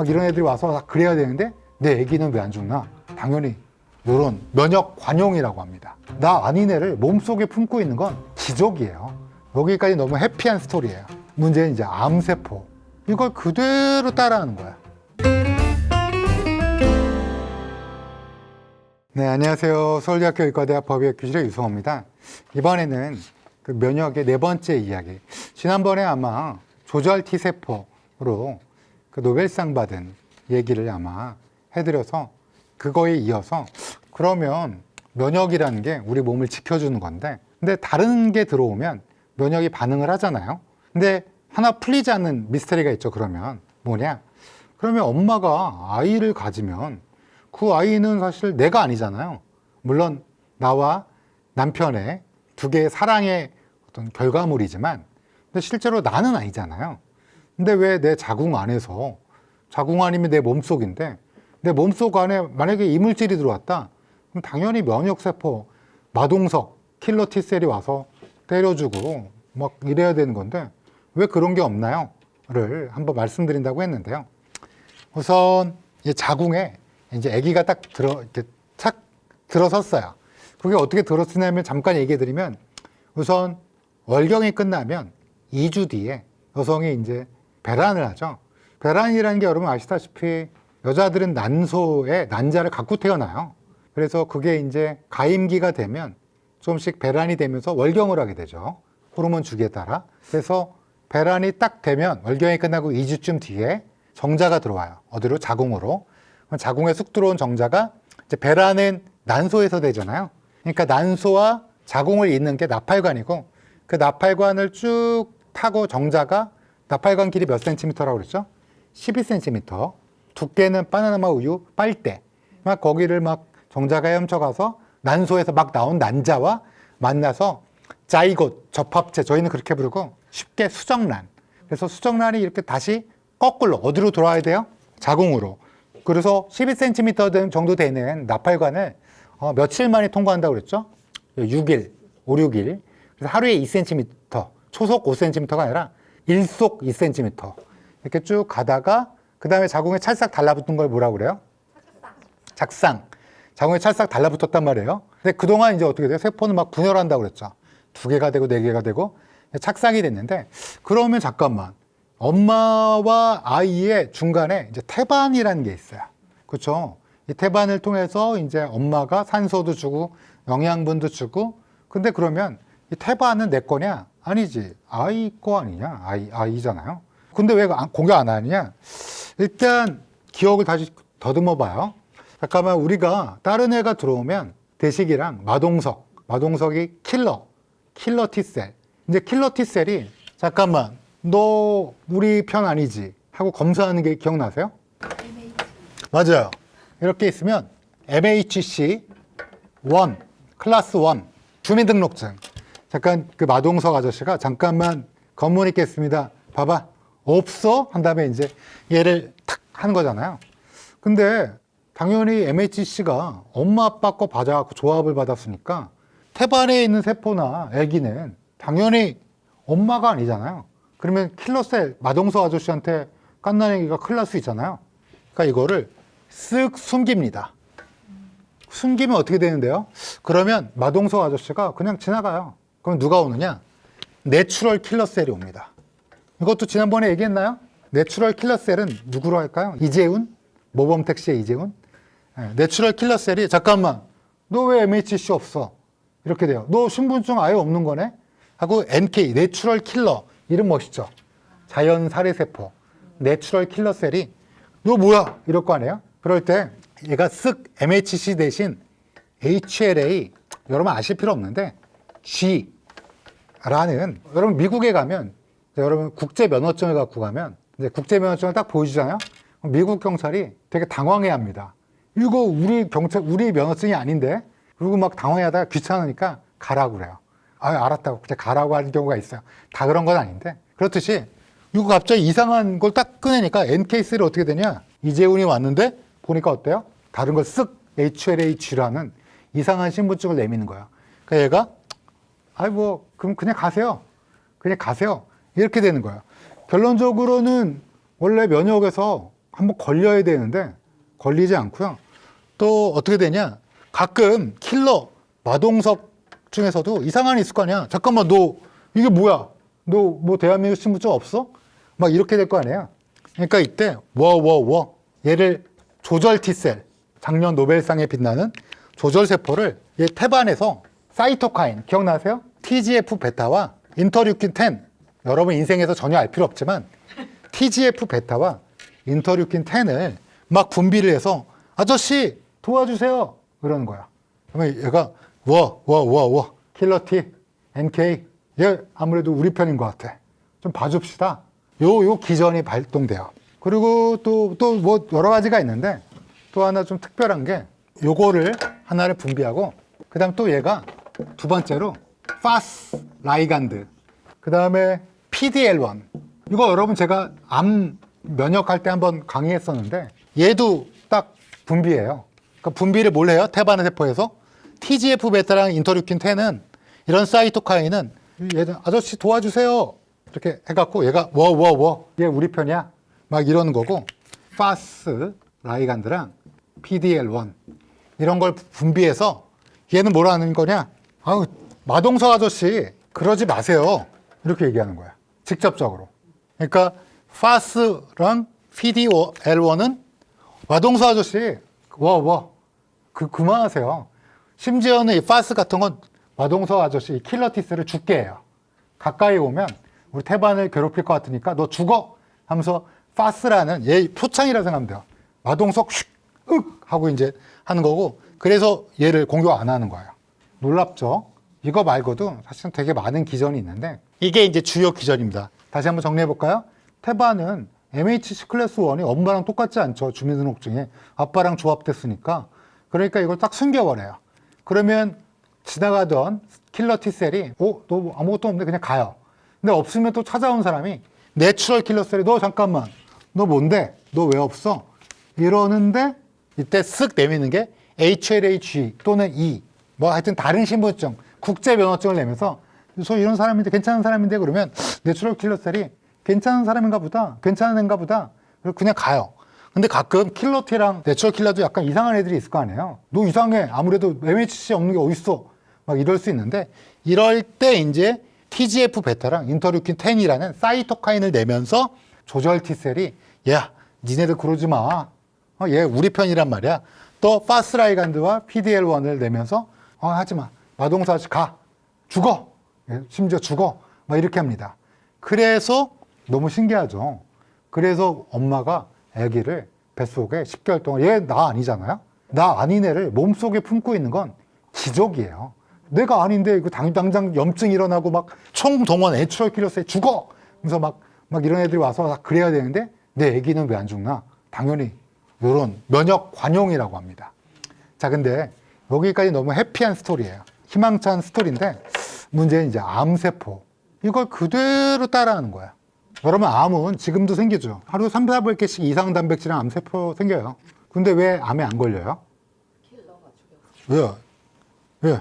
막 이런 애들이 와서 다 그래야 되는데 내 애기는 왜 안 죽나? 당연히 이런 면역 관용이라고 합니다. 나 아닌 애를 몸속에 품고 있는 건 기적이에요. 여기까지 너무 해피한 스토리예요. 문제는 이제 암세포. 이걸 그대로 따라하는 거야. 네, 안녕하세요. 서울대학교 의과대학 법의학교실의 유성호입니다. 이번에는 그 면역의 네 번째 이야기. 지난번에 아마 조절 T세포로 그 노벨상 받은 얘기를 아마 해드려서 그거에 이어서 그러면 면역이라는 게 우리 몸을 지켜주는 건데 근데 다른 게 들어오면 면역이 반응을 하잖아요. 근데 하나 풀리지 않는 미스터리가 있죠. 그러면 뭐냐? 그러면 엄마가 아이를 가지면 그 아이는 사실 내가 아니잖아요. 물론 나와 남편의 두 개의 사랑의 어떤 결과물이지만 근데 실제로 나는 아니잖아요. 근데 왜 내 자궁 안에서 자궁 안이면 내 몸속인데 내 몸속 안에 만약에 이물질이 들어왔다 그럼 당연히 면역세포, 마동석, 킬러 T셀이 와서 때려주고 막 이래야 되는 건데 왜 그런 게 없나요? 를 한번 말씀드린다고 했는데요. 우선 이 자궁에 이제 아기가 딱 이렇게 착 들어섰어요. 그게 어떻게 들어서냐면 잠깐 얘기해 드리면 우선 월경이 끝나면 2주 뒤에 여성이 이제 배란을 하죠. 배란이라는 게 여러분 아시다시피 여자들은 난소에 난자를 갖고 태어나요. 그래서 그게 이제 가임기가 되면 조금씩 배란이 되면서 월경을 하게 되죠. 호르몬 주기에 따라. 그래서 배란이 딱 되면 월경이 끝나고 2주쯤 뒤에 정자가 들어와요. 어디로? 자궁으로. 자궁에 쑥 들어온 정자가 이제 배란은 난소에서 되잖아요. 그러니까 난소와 자궁을 잇는 게 나팔관이고 그 나팔관을 쭉 타고 정자가 나팔관 길이 몇 센티미터라고 그랬죠? 12cm. 두께는 바나나마 우유 빨대. 막 거기를 막 정자가 헤엄쳐가서 난소에서 막 나온 난자와 만나서 자이곶, 접합체, 저희는 그렇게 부르고 쉽게 수정란. 그래서 수정란이 이렇게 다시 거꾸로 어디로 돌아야 돼요? 자궁으로. 그래서 12cm 정도 되는 나팔관을 며칠 만에 통과한다고 그랬죠? 6일, 5, 6일. 그래서 하루에 2cm, 초속 5cm가 아니라 일속 2cm. 이렇게 쭉 가다가 그 다음에 자궁에 찰싹 달라붙은 걸 뭐라고 그래요? 작상. 자궁에 찰싹 달라붙었단 말이에요. 근데 그동안 이제 어떻게 돼요? 세포는 막 분열한다고 그랬죠. 2개가 되고 4개가 되고 착상이 됐는데 그러면 잠깐만. 엄마와 아이의 중간에 이제 태반이라는 게 있어요. 그렇죠? 이 태반을 통해서 이제 엄마가 산소도 주고 영양분도 주고 근데 그러면 이 태반은 내 거냐? 아니지. 아이 거 아니냐? 아이잖아요. 근데 왜 공개 안 하느냐? 일단 기억을 다시 더듬어 봐요. 잠깐만 우리가 다른 애가 들어오면 대식이랑 마동석이 킬러 T셀. 이제 킬러 T셀이 잠깐만 너 우리 편 아니지? 하고 검사하는 게 기억나세요? MH. 맞아요. 이렇게 있으면 MHC 1, 클래스 1, 주민등록증. 잠깐 그 마동석 아저씨가 잠깐만 검문 있겠습니다. 봐봐. 없어? 한 다음에 이제 얘를 탁 한 거잖아요. 근데 당연히 MHC가 엄마 아빠 거 받아갖고 조합을 받았으니까 태반에 있는 세포나 아기는 당연히 엄마가 아니잖아요. 그러면 킬러셀 마동석 아저씨한테 깐난 애기가 큰일 날 수 있잖아요. 그러니까 이거를 쓱 숨깁니다. 숨기면 어떻게 되는데요? 그러면 마동석 아저씨가 그냥 지나가요. 그럼 누가 오느냐? 내추럴 킬러셀이 옵니다. 이것도 지난번에 얘기했나요? 내추럴 킬러셀은 누구로 할까요? 이재훈? 모범택 시의 이재훈? 네, 내추럴 킬러셀이 잠깐만 너 왜 MHC 없어? 이렇게 돼요. 너 신분증 아예 없는 거네? 하고 NK, 내추럴 킬러. 이름 멋있죠? 자연 살해세포. 내추럴 킬러셀이 너 뭐야? 이럴 거 아니에요? 그럴 때 얘가 쓱 MHC 대신 HLA 여러분 아실 필요 없는데 G라는 여러분 미국에 가면 여러분 국제면허증을 갖고 가면 이제 국제면허증을 딱 보여주잖아요. 미국 경찰이 되게 당황해합니다. 이거 우리 면허증이 아닌데 그리고 막 당황해하다가 귀찮으니까 가라고 그래요. 아 알았다고 그냥 가라고 하는 경우가 있어요. 다 그런 건 아닌데 그렇듯이 이거 갑자기 이상한 걸 딱 꺼내니까 NK셀이 어떻게 되냐? 이재훈이 왔는데 보니까 어때요? 다른 걸 쓱 HLH라는 이상한 신분증을 내미는 거야. 그러니까 얘가 그럼 그냥 가세요. 그냥 가세요. 이렇게 되는 거야. 결론적으로는 원래 면역에서 한번 걸려야 되는데 걸리지 않고요. 또 어떻게 되냐? 가끔 킬러 마동석 중에서도 이상한 애 있을 거 아니야. 잠깐만, 너 이게 뭐야? 너 뭐 대한민국 신분증 없어? 막 이렇게 될 거 아니야. 그러니까 이때 얘를 조절 T셀, 작년 노벨상에 빛나는 조절 세포를 얘 태반에서 사이토카인 기억나세요? TGF 베타와 인터류킨 10, 여러분 인생에서 전혀 알 필요 없지만 TGF 베타와 인터류킨 10을 막 분비를 해서 아저씨 도와주세요 그러는 거야. 그러면 얘가 킬러 T, NK 얘 아무래도 우리 편인 것 같아. 좀 봐줍시다. 요 기전이 발동돼요. 그리고 또 뭐 여러 가지가 있는데 또 하나 좀 특별한 게 요거를 하나를 분비하고 그다음 또 얘가 두 번째로 파스 라이간드 그다음에 PDL1 이거 여러분 제가 암 면역할 때 한번 강의했었는데 얘도 딱 분비해요. 그러니까 분비를 뭘 해요? 태반의 세포에서 TGF 베타랑 인터류킨 10은 이런 사이토카인은 얘들 아저씨 도와주세요 이렇게 해갖고 얘가 얘 우리 편이야 막 이러는 거고 파스 라이간드랑 PDL1 이런 걸 분비해서 얘는 뭐라 하는 거냐? 아우 마동석 아저씨 그러지 마세요 이렇게 얘기하는 거야 직접적으로. 그러니까 파스랑 PDL1은 마동석 아저씨 그만하세요. 심지어는 이 파스 같은 건 마동석 아저씨 킬러 티스를 죽게 해요. 가까이 오면 우리 태반을 괴롭힐 것 같으니까 너 죽어 하면서 파스라는 얘 표창이라 생각하면 돼요. 마동석 슉 하고 이제 하는 거고 그래서 얘를 공격 안 하는 거예요. 놀랍죠? 이거 말고도 사실은 되게 많은 기전이 있는데 이게 이제 주요 기전입니다. 다시 한번 정리해 볼까요? 태반은 MHC 클래스 1이 엄마랑 똑같지 않죠. 주민등록증에 아빠랑 조합됐으니까. 그러니까 이걸 딱 숨겨버려요. 그러면 지나가던 킬러 T셀이 너 아무것도 없는데 그냥 가요. 근데 없으면 또 찾아온 사람이 내추럴 킬러 셀이 너 잠깐만 너 뭔데? 너 왜 없어? 이러는데 이때 쓱 내미는 게 HLA-G 또는 E 뭐 하여튼 다른 신분증 국제 면허증을 내면서 저 이런 사람인데 괜찮은 사람인데 그러면 내추럴 킬러 셀이 괜찮은 사람인가 보다 괜찮은 애인가 보다 그냥 가요. 근데 가끔 킬러 T랑 내추럴 킬러도 약간 이상한 애들이 있을 거 아니에요. 너 이상해. 아무래도 MHC 없는 게 어딨어. 막 이럴 수 있는데 이럴 때 이제 TGF 베타랑 인터류킨 10이라는 사이토카인을 내면서 조절 T셀이 야 니네들 그러지 마. 얘 우리 편이란 말이야. 또 파스라이간드와 PDL1을 내면서 하지 마. 마동석 아저씨 가. 죽어. 심지어 죽어. 막 이렇게 합니다. 그래서 너무 신기하죠. 그래서 엄마가 아기를 뱃속에 10개월 동안 얘 나 아니잖아요. 나 아닌 애를 몸속에 품고 있는 건 기적이에요. 내가 아닌데 이거 당장 염증 일어나고 막 총동원 내추럴 킬러스에 죽어. 그래서 막 이런 애들이 와서 다 그래야 되는데 내 아기는 왜 안 죽나? 당연히 이런 면역 관용이라고 합니다. 자, 근데 여기까지 너무 해피한 스토리예요. 희망찬 스토리인데 문제는 이제 암세포. 이걸 그대로 따라하는 거야. 여러분 암은 지금도 생기죠. 하루 300개씩 이상 단백질은 암세포 생겨요. 근데 왜 암에 안 걸려요? 킬러가 죽여. 왜?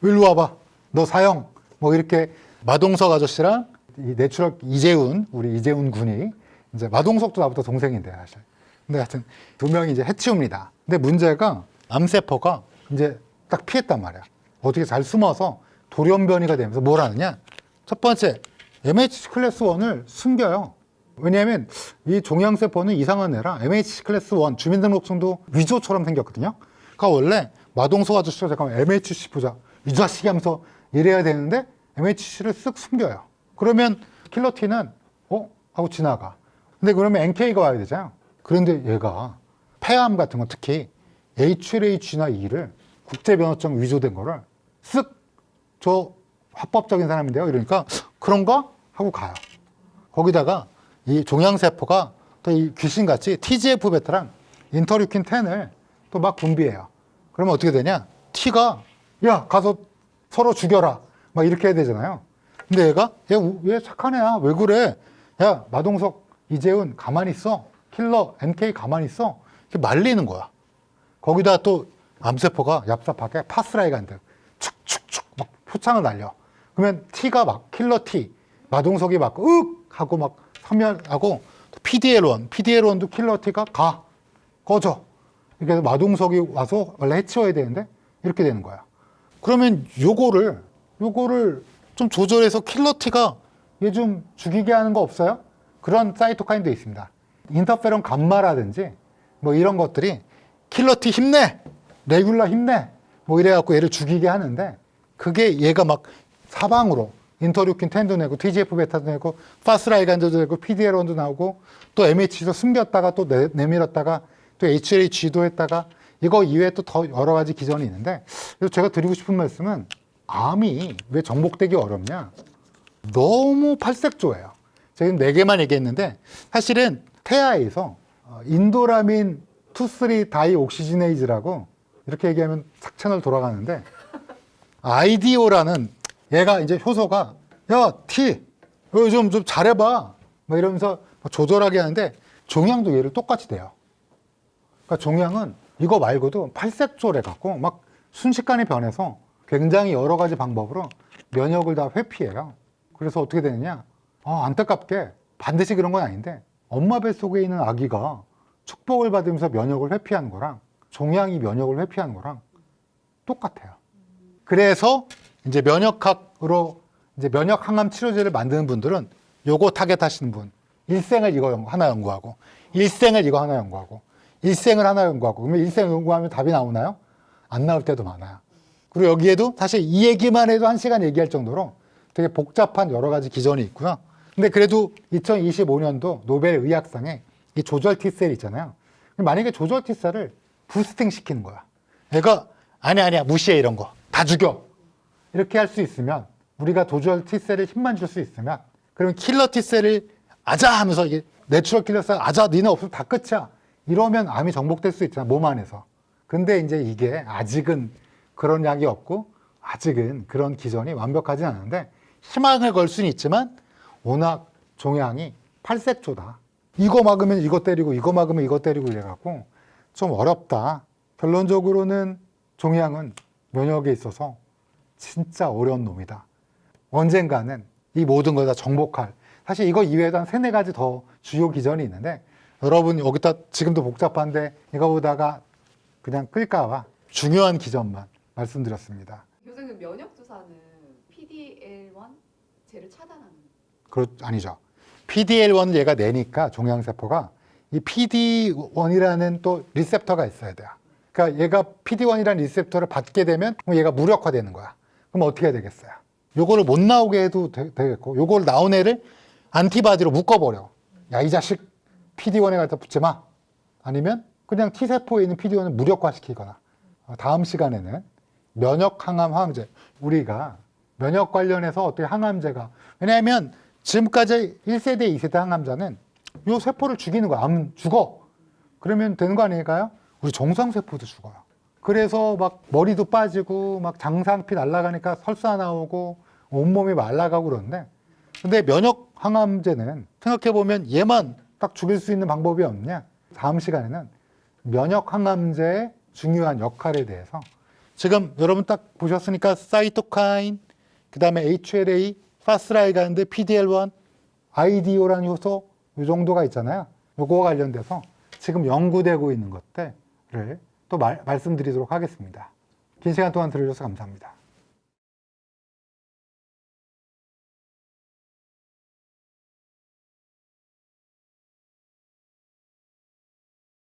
일로 와봐. 너 사형. 뭐 이렇게 마동석 아저씨랑 이 내추럴 이재훈, 우리 이재훈 군이 이제 마동석도 나보다 동생인데 사실. 근데 하여튼 두 명이 이제 해치웁니다. 근데 문제가 암세포가 이제 딱 피했단 말이야. 어떻게 잘 숨어서 돌연변이가 되면서 뭘 하느냐? 첫 번째, MHC 클래스 1을 숨겨요. 왜냐하면 이 종양세포는 이상한 애라 MHC 클래스 1 주민등록증도 위조처럼 생겼거든요. 그러니까 원래 마동석 아저씨가 잠깐만 MHC 보자. 이 자식이 하면서 이래야 되는데 MHC를 쓱 숨겨요. 그러면 킬러 T는 하고 지나가. 근데 그러면 NK가 와야 되잖아요. 그런데 얘가 폐암 같은 거 특히 HLA-G나 E를 국제면허증 위조된 거를 쓱 저 합법적인 사람인데요. 이러니까 그런가? 하고 가요. 거기다가 이 종양세포가 또 이 귀신같이 TGF 베타랑 인터류킨 10을 또 막 분비해요. 그러면 어떻게 되냐? T가 야 가서 서로 죽여라 막 이렇게 해야 되잖아요. 근데 얘가 얘 착한 애야. 왜 그래? 야 마동석 이재훈 가만히 있어. 킬러 NK 가만히 있어. 이렇게 말리는 거야. 거기다 또 암세포가 얍삽하게 파스라이간드 축축축 막 표창을 날려. 그러면 T가 막 킬러 T 마동석이 막 하고 막 섬멸하고 PDL1도 킬러 T가 가, 꺼져. 이렇게 마동석이 와서 원래 해치워야 되는데 이렇게 되는 거야. 그러면 요거를 좀 조절해서 킬러 T가 얘 좀 죽이게 하는 거 없어요? 그런 사이토카인도 있습니다. 인터페론 감마라든지 뭐 이런 것들이 킬러 T 힘내! 레귤라 힘내! 뭐 이래갖고 얘를 죽이게 하는데 그게 얘가 막 사방으로 인터류킨 10도 내고 TGF 베타도 내고 파스라이간드도 내고 PDL1도 나오고 또 MHC도 숨겼다가 또 내밀었다가 또 HLA-G도 했다가 이거 이외에 또 더 여러 가지 기전이 있는데 그래서 제가 드리고 싶은 말씀은 암이 왜 정복되기 어렵냐? 너무 팔색조예요. 제가 지금 4개만 얘기했는데 사실은 태아에서 인도라민 2,3 다이옥시지네이즈라고 이렇게 얘기하면 싹 채널 돌아가는데 IDO라는 얘가 이제 효소가 야 T 이거 좀 잘해봐 뭐 이러면서 조절하게 하는데 종양도 얘를 똑같이 돼요. 그러니까 종양은 이거 말고도 팔색조래 갖고 막 순식간에 변해서 굉장히 여러 가지 방법으로 면역을 다 회피해요. 그래서 어떻게 되느냐? 안타깝게 반드시 그런 건 아닌데 엄마 뱃속에 있는 아기가 축복을 받으면서 면역을 회피하는 거랑 종양이 면역을 회피하는 거랑 똑같아요. 그래서 이제 면역학으로 이제 면역 항암 치료제를 만드는 분들은 요거 타겟 하시는 분, 일생을 이거 하나 연구하고, 일생을 이거 하나 연구하고, 일생을 하나 연구하고, 그러면 일생 연구하면 답이 나오나요? 안 나올 때도 많아요. 그리고 여기에도 사실 이 얘기만 해도 1시간 얘기할 정도로 되게 복잡한 여러 가지 기전이 있고요. 근데 그래도 2025년도 노벨 의학상에 이 조절 T셀 있잖아요. 만약에 조절 T셀을 부스팅 시키는 거야. 얘가 아니야 무시해 이런 거 다 죽여 이렇게 할 수 있으면 우리가 조절 T셀에 힘만 줄 수 있으면 그러면 킬러 T셀을 아자 하면서 이게 내추럴 킬러 셀 아자 니네 없으면 다 끝이야 이러면 암이 정복될 수 있잖아 몸 안에서. 근데 이제 이게 아직은 그런 약이 없고 아직은 그런 기전이 완벽하진 않은데 희망을 걸 수는 있지만 워낙 종양이 팔색조다. 이거 막으면 이거 때리고 이거 막으면 이거 때리고 이래갖고 좀 어렵다. 결론적으로는 종양은 면역에 있어서 진짜 어려운 놈이다. 언젠가는 이 모든 걸 다 정복할. 사실 이거 이외에도 한 3-4가지 더 주요 기전이 있는데 여러분 여기다 지금도 복잡한데 이거 보다가 그냥 끌까봐 중요한 기전만 말씀드렸습니다. 교수님 면역 주사는 PDL1 쟤를 차단하는. 아니죠. PDL1을 얘가 내니까 종양세포가 이 PD1이라는 또 리셉터가 있어야 돼요. 그러니까 얘가 PD1이라는 리셉터를 받게 되면 얘가 무력화되는 거야. 그럼 어떻게 해야 되겠어요? 요거를 못 나오게 해도 되겠고 요걸 나온 애를 안티바디로 묶어버려. 야, 이 자식 PD1에 갖다 붙지 마. 아니면 그냥 T세포에 있는 PD1을 무력화시키거나. 다음 시간에는 면역 항암 항암제. 우리가 면역 관련해서 어떻게 항암제가 왜냐하면 지금까지 1세대, 2세대 항암자는 요 세포를 죽이는 거야. 암 죽어. 그러면 되는 거 아닐까요? 우리 정상세포도 죽어요. 그래서 막 머리도 빠지고 막 장상피 날아가니까 설사 나오고 온몸이 말라가고 그러는데 근데 면역 항암제는 생각해보면 얘만 딱 죽일 수 있는 방법이 없냐? 다음 시간에는 면역 항암제의 중요한 역할에 대해서 지금 여러분 딱 보셨으니까 사이토카인, 그 다음에 HLA, 파스라이간드, PDL1, IDO라는 효소 이 정도가 있잖아요. 요거와 관련돼서 지금 연구되고 있는 것들을 또 말씀드리도록 하겠습니다. 긴 시간 동안 들어주셔서 감사합니다.